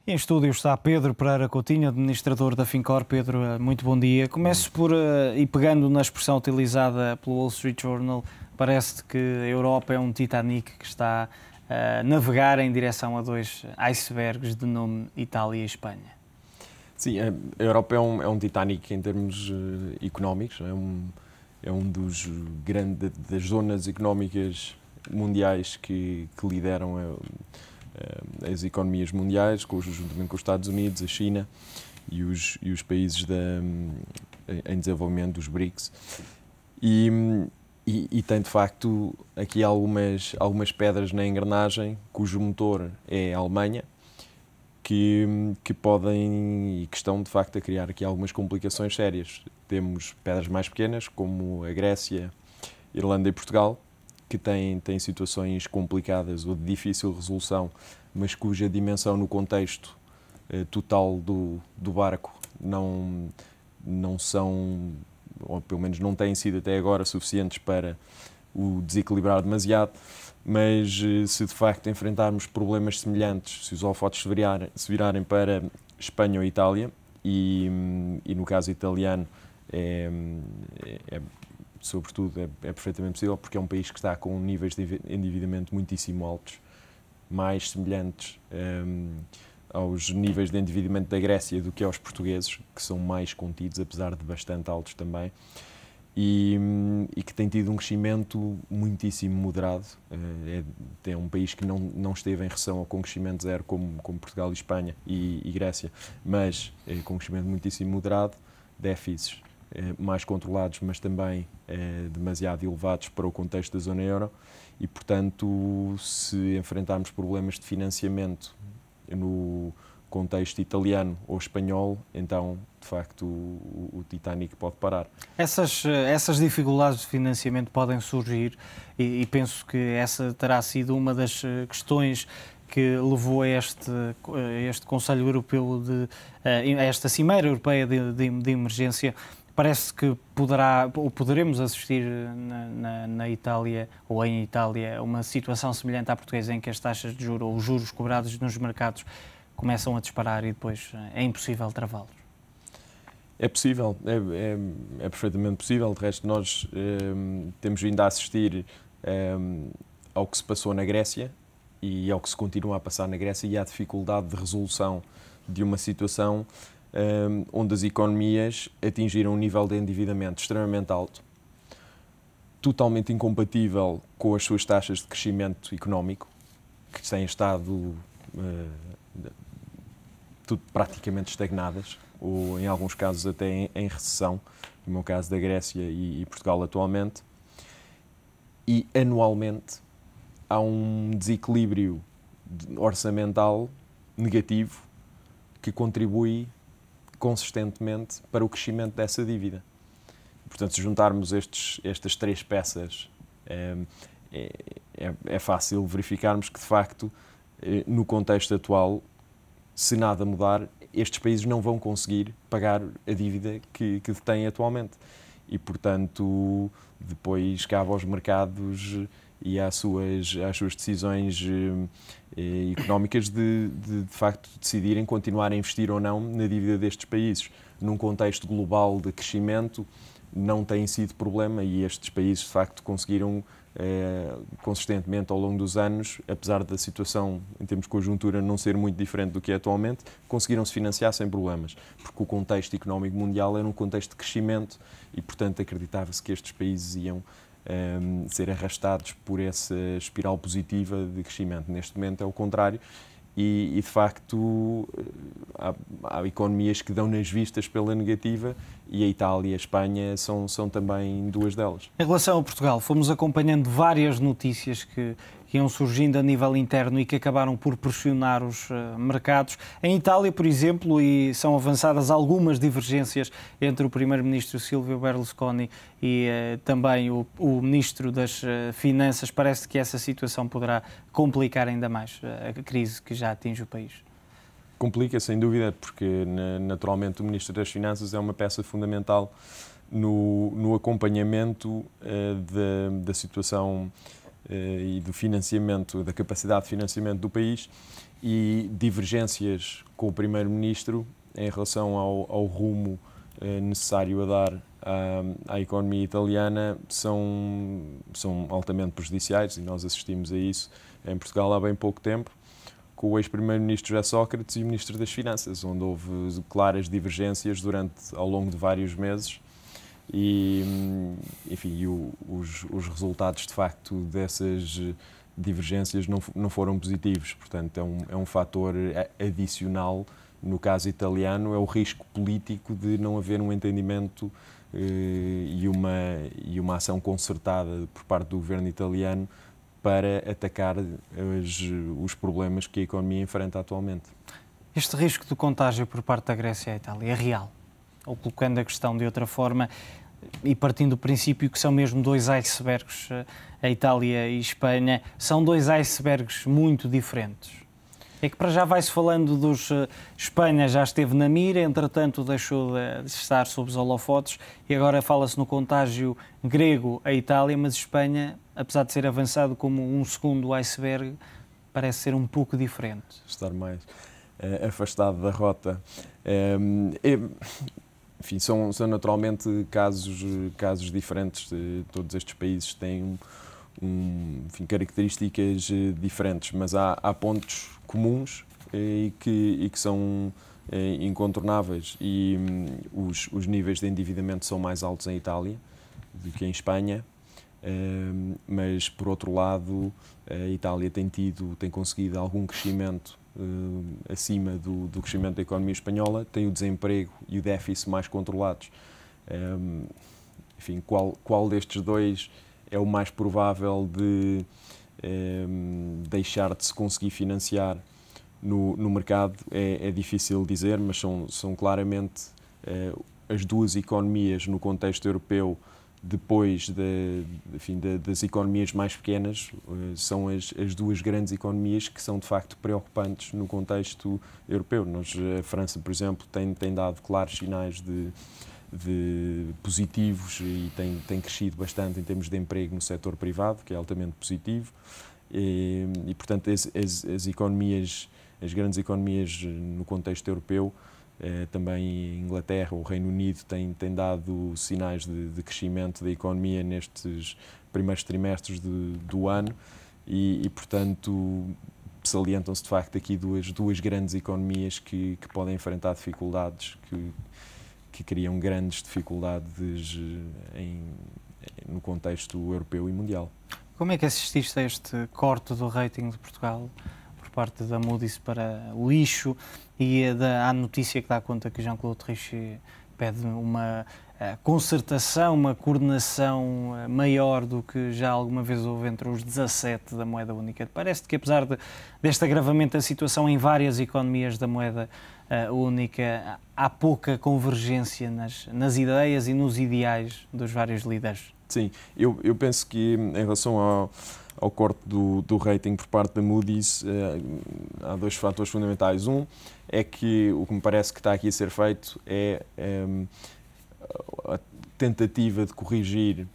Em estúdio está Pedro Pereira Coutinho, administrador da Fincor. Pedro, muito bom dia. Começo por, e pegando na expressão utilizada pelo Wall Street Journal, parece que a Europa é um Titanic que está a navegar em direção a dois icebergs de nome Itália e Espanha. Sim, a Europa é um Titanic em termos económicos, é um dos das zonas económicas mundiais que lideram as economias mundiais, juntamente com os Estados Unidos, a China e os países em desenvolvimento, os BRICS. E tem, de facto, aqui algumas pedras na engrenagem, cujo motor é a Alemanha, que podem e que estão, de facto, a criar aqui algumas complicações sérias. Temos pedras mais pequenas, como a Grécia, Irlanda e Portugal, que têm situações complicadas ou de difícil resolução, mas cuja dimensão no contexto total do barco não são, ou pelo menos não têm sido até agora, suficientes para o desequilibrar demasiado. Mas se de facto enfrentarmos problemas semelhantes, se os holofotes se virarem para Espanha ou Itália, e no caso italiano sobretudo é perfeitamente possível, porque é um país que está com níveis de endividamento muitíssimo altos, mais semelhantes aos níveis de endividamento da Grécia do que aos portugueses, que são mais contidos, apesar de bastante altos também, e que tem tido um crescimento muitíssimo moderado. É um país que não esteve em recessão ou com crescimento zero, como Portugal, Espanha e Grécia, mas com um crescimento muitíssimo moderado, déficits mais controlados, mas também demasiado elevados para o contexto da zona euro, e, portanto, se enfrentarmos problemas de financiamento no contexto italiano ou espanhol, então, de facto, o Titanic pode parar. Essas dificuldades de financiamento podem surgir e penso que essa terá sido uma das questões que levou a este Conselho Europeu, a esta Cimeira Europeia de Emergência. Parece que poderemos assistir na Itália ou em Itália a uma situação semelhante à portuguesa, em que as taxas de juros ou os juros cobrados nos mercados começam a disparar e depois é impossível travá-los. É possível, é perfeitamente possível. De resto, nós temos vindo a assistir ao que se passou na Grécia e ao que se continua a passar na Grécia, e à dificuldade de resolução de uma situação onde as economias atingiram um nível de endividamento extremamente alto, totalmente incompatível com as suas taxas de crescimento económico, que têm estado tudo praticamente estagnadas, ou em alguns casos até em recessão, no meu caso da Grécia e Portugal atualmente, e anualmente há um desequilíbrio orçamental negativo que contribui consistentemente para o crescimento dessa dívida. Portanto, se juntarmos estas três peças, é fácil verificarmos que, de facto, no contexto atual, se nada mudar, estes países não vão conseguir pagar a dívida que detêm atualmente. E, portanto, depois cabe aos mercados e às suas decisões económicas de facto decidirem continuar a investir ou não na dívida destes países. Num contexto global de crescimento, não tem sido problema, e estes países de facto conseguiram consistentemente ao longo dos anos, apesar da situação em termos de conjuntura não ser muito diferente do que é atualmente, conseguiram se financiar sem problemas, porque o contexto económico mundial era um contexto de crescimento e, portanto, acreditava-se que estes países iam ser arrastados por essa espiral positiva de crescimento. Neste momento é o contrário, e de facto há economias que dão nas vistas pela negativa, e a Itália e a Espanha são também duas delas. Em relação a Portugal, fomos acompanhando várias notícias que iam surgindo a nível interno e que acabaram por pressionar os mercados. Em Itália, por exemplo, e são avançadas algumas divergências entre o primeiro-ministro Silvio Berlusconi e também o ministro das Finanças. Parece que essa situação poderá complicar ainda mais a crise que já atinge o país. Complica, sem dúvida, porque naturalmente o Ministro das Finanças é uma peça fundamental no acompanhamento da situação e do financiamento, da capacidade de financiamento do país, e divergências com o Primeiro-Ministro em relação ao rumo necessário a dar à economia italiana são altamente prejudiciais, e nós assistimos a isso em Portugal há bem pouco tempo, com o ex-primeiro-ministro José Sócrates e o ministro das Finanças, onde houve claras divergências ao longo de vários meses, e, enfim, os resultados de facto dessas divergências não foram positivos. Portanto, é um fator adicional. No caso italiano, é o risco político de não haver um entendimento e uma ação concertada por parte do governo italiano para atacar os problemas que a economia enfrenta atualmente. Este risco de contágio por parte da Grécia e a Itália é real? Ou, colocando a questão de outra forma e partindo do princípio que são mesmo dois icebergs, a Itália e a Espanha, são dois icebergs muito diferentes? É que para já vai-se falando dos... Espanha já esteve na mira, entretanto deixou de estar sob os holofotes, e agora fala-se no contágio grego à Itália, mas Espanha, apesar de ser avançado como um segundo iceberg, parece ser um pouco diferente. Estar mais afastado da rota. Enfim, são naturalmente casos diferentes. Todos estes países têm enfim, características diferentes, mas há pontos comuns e que são incontornáveis, e os níveis de endividamento são mais altos em Itália do que em Espanha, mas por outro lado a Itália tem conseguido algum crescimento acima do crescimento da economia espanhola, tem o desemprego e o déficit mais controlados. Enfim, qual destes dois é o mais provável de deixar de se conseguir financiar no mercado? É difícil dizer, mas são claramente as duas economias no contexto europeu, depois das economias mais pequenas, são as duas grandes economias que são de facto preocupantes no contexto europeu. A França, por exemplo, tem dado claros sinais de positivos e tem crescido bastante em termos de emprego no setor privado, que é altamente positivo, e portanto as grandes economias no contexto europeu, também Inglaterra, o Reino Unido, têm dado sinais de crescimento da economia nestes primeiros trimestres do ano, e portanto salientam-se de facto aqui duas grandes economias que podem enfrentar dificuldades, que criam grandes dificuldades no contexto europeu e mundial. Como é que assististe a este corte do rating de Portugal por parte da Moody's para lixo, e à notícia que dá conta que Jean-Claude Trichet pede uma concertação, uma coordenação maior do que já alguma vez houve entre os 17 da moeda única? Parece-te que, apesar deste agravamento da situação em várias economias da moeda única, há pouca convergência nas ideias e nos ideais dos vários líderes? Sim, eu penso que em relação ao corte do rating por parte da Moody's, há dois fatores fundamentais. Um é que o que me parece que está aqui a ser feito é a tentativa de corrigir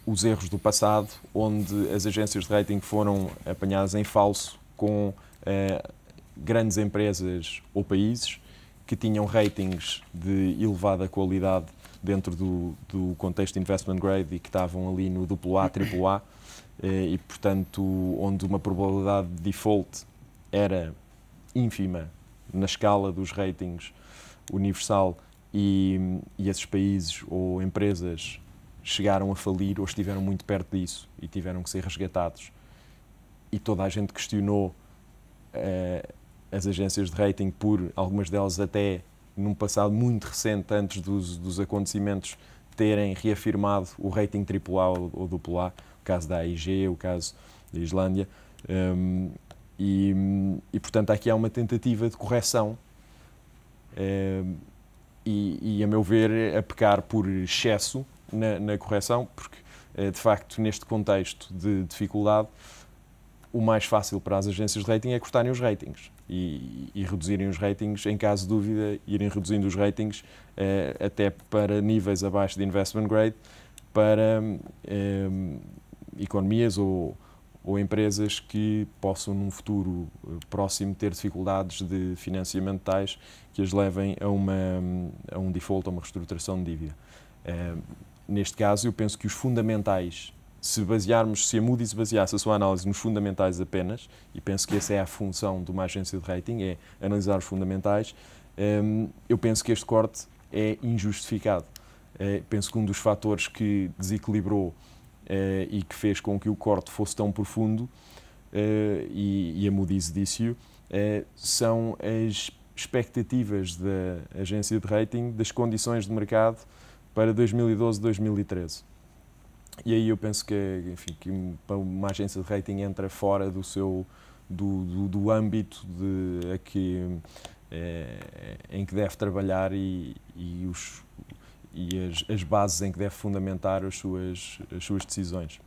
os erros do passado, onde as agências de rating foram apanhadas em falso com grandes empresas ou países que tinham ratings de elevada qualidade dentro do contexto de investment grade e que estavam ali no AA, AAA, e portanto onde uma probabilidade de default era ínfima na escala dos ratings universal, e esses países ou empresas chegaram a falir ou estiveram muito perto disso e tiveram que ser resgatados. E toda a gente questionou as agências de rating, por algumas delas até num passado muito recente, antes dos acontecimentos, terem reafirmado o rating AAA ou AA, o caso da AIG, o caso da Islândia, e portanto aqui há uma tentativa de correção, e a meu ver a pecar por excesso na correção, porque de facto neste contexto de dificuldade o mais fácil para as agências de rating é cortarem os ratings e reduzirem os ratings, em caso de dúvida, irem reduzindo os ratings até para níveis abaixo de investment grade, para economias ou empresas que possam, num futuro próximo, ter dificuldades de financiamento tais que as levem a um default, a uma reestruturação de dívida. Neste caso, eu penso que os fundamentais, se a Moody's baseasse a sua análise nos fundamentais apenas, e penso que essa é a função de uma agência de rating, é analisar os fundamentais, eu penso que este corte é injustificado. Penso que um dos fatores que desequilibrou e que fez com que o corte fosse tão profundo, e a Moody's disse-o, são as expectativas da agência de rating das condições de mercado para 2012 e 2013. E aí eu penso que, enfim, que uma agência de rating entra fora do âmbito em que deve trabalhar e as bases em que deve fundamentar as suas decisões.